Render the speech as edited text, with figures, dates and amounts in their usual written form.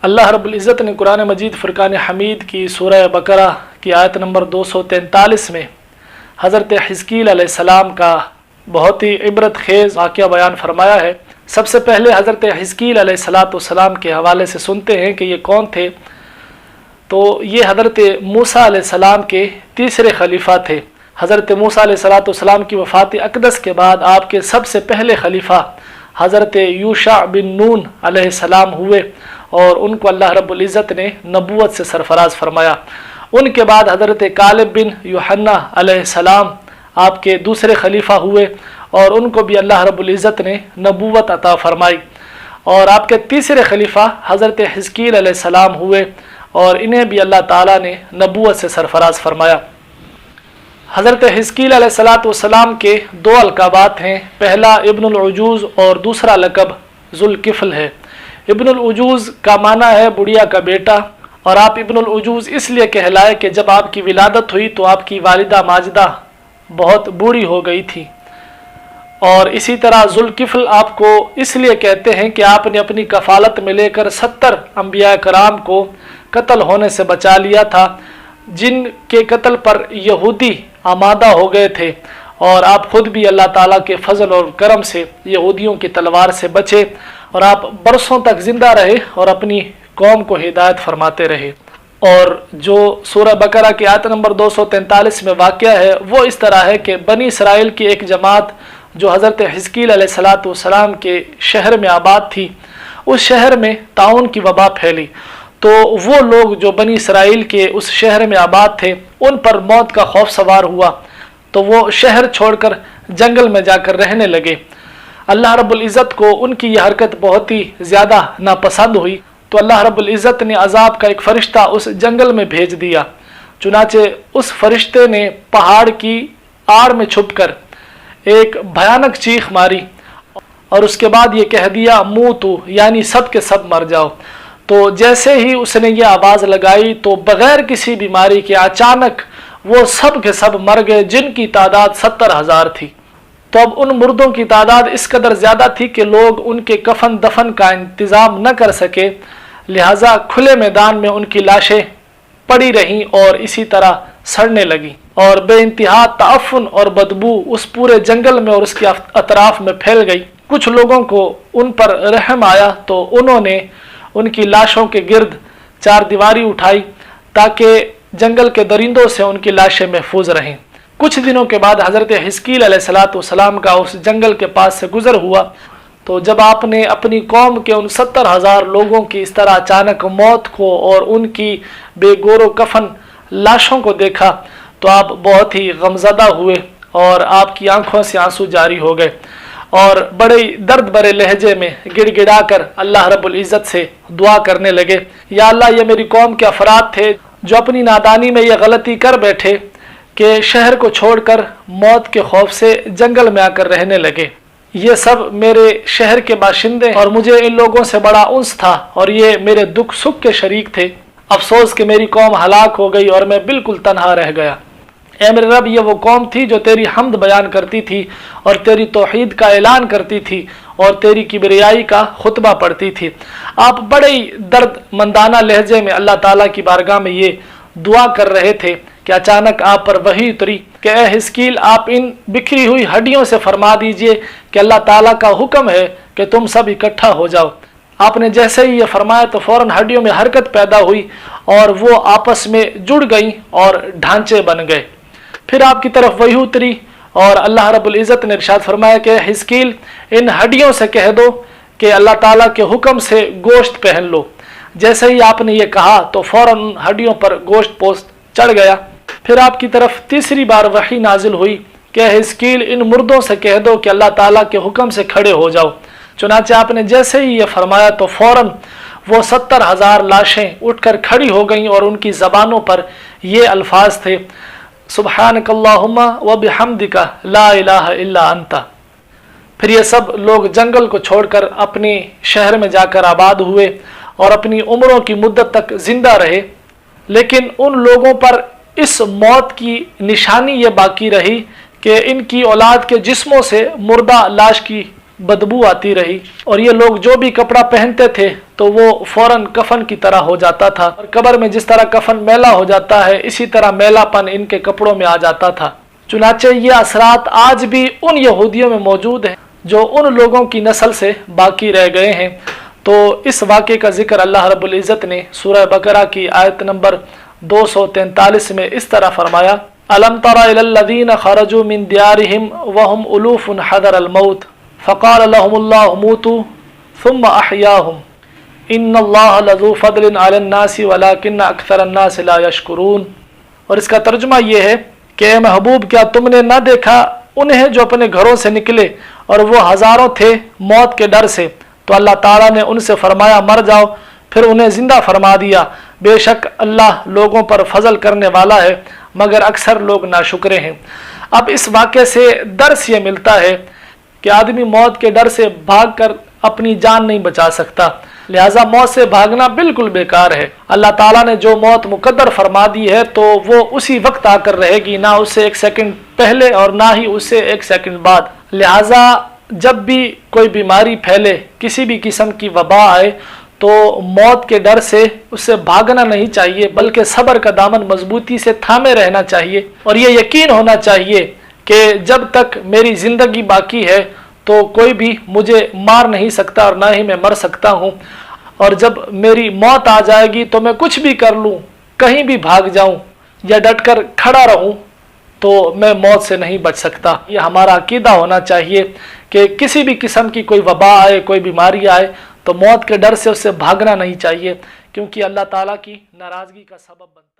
اللہ رب العزت نے قرآن مجید فرقان حمید کی سورہ بقرہ کی آیت نمبر 243 میں حضرت ہزقیل علیہ السلام کا بہت ہی عبرت خیز واقعہ بیان فرمایا ہے۔ سب سے پہلے حضرت ہزقیل علیہ السلام کے حوالے سے سنتے ہیں کہ یہ کون تھے۔ تو یہ حضرت موسیٰ علیہ السلام کے تیسرے خلیفہ تھے۔ حضرت موسیٰ علیہ السلام کی وفات اقدس کے بعد آپ کے سب سے پہلے خلیفہ حضرت یوشع بن نون علیہ السلام ہوئے اور ان کو اللہ رب العزت نے نبوت سے سرفراز فرمایا۔ ان کے بعد حضرت کالب بن یوحنا علیہ السلام آپ کے دوسرے خلیفہ ہوئے اور ان کو بھی اللہ رب العزت نے نبوت عطا فرمائی۔ اور آپ کے تیسرے خلیفہ حضرت ہزقیل علیہ السلام ہوئے اور انہیں بھی اللہ تعالیٰ نے نبوت سے سرفراز فرمایا۔ حضرت ہزقیل علیہ السلام کے دو القابات ہیں، پہلا ابن العجوز اور دوسرا لقب ذوالکفل ہے۔ ابن العجوز کا معنی ہے بڑھیا کا بیٹا، اور آپ ابن العجوز اس لیے کہلائے کہ جب آپ کی ولادت ہوئی تو آپ کی والدہ ماجدہ بہت بوڑھی ہو گئی تھی۔ اور اسی طرح ذوالکفل آپ کو اس لیے کہتے ہیں کہ آپ نے اپنی کفالت میں لے کر 70 انبیاء کرام کو قتل ہونے سے بچا لیا تھا، جن کے قتل پر یہودی آمادہ ہو گئے تھے، اور آپ خود بھی اللہ تعالیٰ کے فضل اور کرم سے یہودیوں کی تلوار سے بچے، اور آپ برسوں تک زندہ رہے اور اپنی قوم کو ہدایت فرماتے رہے۔ اور جو سورہ بقرہ کی آیت نمبر 243 میں واقعہ ہے وہ اس طرح ہے کہ بنی اسرائیل کی ایک جماعت جو حضرت ہزقیل علیہ السلام کے شہر میں آباد تھی، اس شہر میں طاعون کی وبا پھیلی، تو وہ لوگ جو بنی اسرائیل کے اس شہر میں آباد تھے ان پر موت کا خوف سوار ہوا، تو وہ شہر چھوڑ کر جنگل میں جا کر رہنے لگے۔ اللہ رب العزت کو ان کی یہ حرکت بہت ہی زیادہ ناپسند ہوئی، تو اللہ رب العزت نے عذاب کا ایک فرشتہ اس جنگل میں بھیج دیا۔ چنانچہ اس فرشتے نے پہاڑ کی آڑ میں چھپ کر ایک بھیانک چیخ ماری اور اس کے بعد یہ کہہ دیا موتو، یعنی سب کے سب مر جاؤ۔ تو جیسے ہی اس نے یہ آواز لگائی تو بغیر کسی بیماری کے اچانک وہ سب کے سب مر گئے، جن کی تعداد 70,000 تھی۔ تو اب ان مردوں کی تعداد اس قدر زیادہ تھی کہ لوگ ان کے کفن دفن کا انتظام نہ کر سکے، لہٰذا کھلے میدان میں ان کی لاشیں پڑی رہیں اور اسی طرح سڑنے لگیں، اور بے انتہا تعفن اور بدبو اس پورے جنگل میں اور اس کے اطراف میں پھیل گئی۔ کچھ لوگوں کو ان پر رحم آیا تو انہوں نے ان کی لاشوں کے گرد چار دیواری اٹھائی تاکہ جنگل کے درندوں سے ان کی لاشیں محفوظ رہیں۔ کچھ دنوں کے بعد حضرت ہزقیل علیہ السلام کا اس جنگل کے پاس سے گزر ہوا، تو جب آپ نے اپنی قوم کے ان 70,000 لوگوں کی اس طرح اچانک موت کو اور ان کی بے گور و کفن لاشوں کو دیکھا تو آپ بہت ہی غمزدہ ہوئے اور آپ کی آنکھوں سے آنسو جاری ہو گئے، اور بڑے درد بھرے لہجے میں گڑ گڑا کر اللہ رب العزت سے دعا کرنے لگے، یا اللہ یہ میری قوم کے افراد تھے جو اپنی نادانی میں یہ غلطی کر بیٹھے کہ شہر کو چھوڑ کر موت کے خوف سے جنگل میں آ کر رہنے لگے۔ یہ سب میرے شہر کے باشندے اور مجھے ان لوگوں سے بڑا انس تھا اور یہ میرے دکھ سکھ کے شریک تھے۔ افسوس کہ میری قوم ہلاک ہو گئی اور میں بالکل تنہا رہ گیا۔ اے میرے رب، یہ وہ قوم تھی جو تیری حمد بیان کرتی تھی اور تیری توحید کا اعلان کرتی تھی اور تیری کبریائی کا خطبہ پڑھتی تھی۔ آپ بڑے ہی درد مندانہ لہجے میں اللہ تعالیٰ کی بارگاہ میں یہ دعا کر رہے تھے کہ اچانک آپ پر وحی اتری کہ اے ہزقیل، آپ ان بکھری ہوئی ہڈیوں سے فرما دیجئے کہ اللہ تعالیٰ کا حکم ہے کہ تم سب اکٹھا ہو جاؤ۔ آپ نے جیسے ہی یہ فرمایا تو فوراً ہڈیوں میں حرکت پیدا ہوئی اور وہ آپس میں جڑ گئیں اور ڈھانچے بن گئے۔ پھر آپ کی طرف وحی اتری اور اللہ رب العزت نے ارشاد فرمایا کہ ہزقیل، ان ہڈیوں سے کہہ دو کہ اللہ تعالیٰ کے حکم سے گوشت پہن لو۔ جیسے ہی آپ نے یہ کہا تو فوراً ہڈیوں پر گوشت پوست چڑھ گیا۔ پھر آپ کی طرف تیسری بار وحی نازل ہوئی کہ ہزقیل، ان مردوں سے کہہ دو کہ اللہ تعالیٰ کے حکم سے کھڑے ہو جاؤ۔ چنانچہ آپ نے جیسے ہی یہ فرمایا تو فوراً وہ 70,000 لاشیں اٹھ کر کھڑی ہو گئیں اور ان کی زبانوں پر یہ الفاظ تھے، سبحانک اللہم و بحمدک لا الہ الا انت۔ پھر یہ سب لوگ جنگل کو چھوڑ کر اپنے شہر میں جا کر آباد ہوئے اور اپنی عمروں کی مدت تک زندہ رہے، لیکن ان لوگوں پر اس موت کی نشانی یہ باقی رہی کہ ان کی اولاد کے جسموں سے مردہ لاش کی بدبو آتی رہی، اور یہ لوگ جو بھی کپڑا پہنتے تھے تو وہ فوراً کفن کی طرح ہو جاتا تھا، اور قبر میں جس طرح کفن میلا ہو جاتا ہے اسی طرح میلا پن ان کے کپڑوں میں آ جاتا تھا۔ چنانچہ یہ اثرات آج بھی ان یہودیوں میں موجود ہیں جو ان لوگوں کی نسل سے باقی رہ گئے ہیں۔ تو اس واقعے کا ذکر اللہ رب العزت نے سورہ بقرہ کی آیت نمبر 243 میں اس طرح فرمایا: الم تر الی الذین خرجوا من دیارہم وهم الوف حذر الموت فقال لهم اللہ موتوا ثم احیاہم ان اللہ لذو فضل علی الناس ولکن اکثر الناس لا یشکرون۔ اور اس کا ترجمہ یہ ہے کہ اے محبوب، کیا تم نے نہ دیکھا انہیں جو اپنے گھروں سے نکلے اور وہ ہزاروں تھے موت کے ڈر سے، تو اللہ تعالیٰ نے ان سے فرمایا مر جاؤ، پھر انہیں زندہ فرما دیا۔ بے شک اللہ لوگوں پر فضل کرنے والا ہے مگر اکثر لوگ ناشکرے ہیں۔ اب اس واقعے سے درس یہ ملتا ہے کہ آدمی موت کے ڈر سے بھاگ کر اپنی جان نہیں بچا سکتا، لہٰذا موت سے بھاگنا بالکل بیکار ہے۔ اللہ تعالیٰ نے جو موت مقدر فرما دی ہے تو وہ اسی وقت آ کر رہے گی، نہ اس سے ایک سیکنڈ پہلے اور نہ ہی اس سے ایک سیکنڈ بعد۔ لہٰذا جب بھی کوئی بیماری پھیلے، کسی بھی قسم کی وبا آئے، تو موت کے ڈر سے اس سے بھاگنا نہیں چاہیے، بلکہ صبر کا دامن مضبوطی سے تھامے رہنا چاہیے، اور یہ یقین ہونا چاہیے کہ جب تک میری زندگی باقی ہے تو کوئی بھی مجھے مار نہیں سکتا اور نہ ہی میں مر سکتا ہوں، اور جب میری موت آ جائے گی تو میں کچھ بھی کر لوں، کہیں بھی بھاگ جاؤں یا ڈٹ کر کھڑا رہوں تو میں موت سے نہیں بچ سکتا۔ یہ ہمارا عقیدہ ہونا چاہیے کہ کسی بھی قسم کی کوئی وبا آئے، کوئی بیماری آئے تو موت کے ڈر سے اس سے بھاگنا نہیں چاہیے، کیونکہ اللہ تعالیٰ کی ناراضگی کا سبب بنتا ہے۔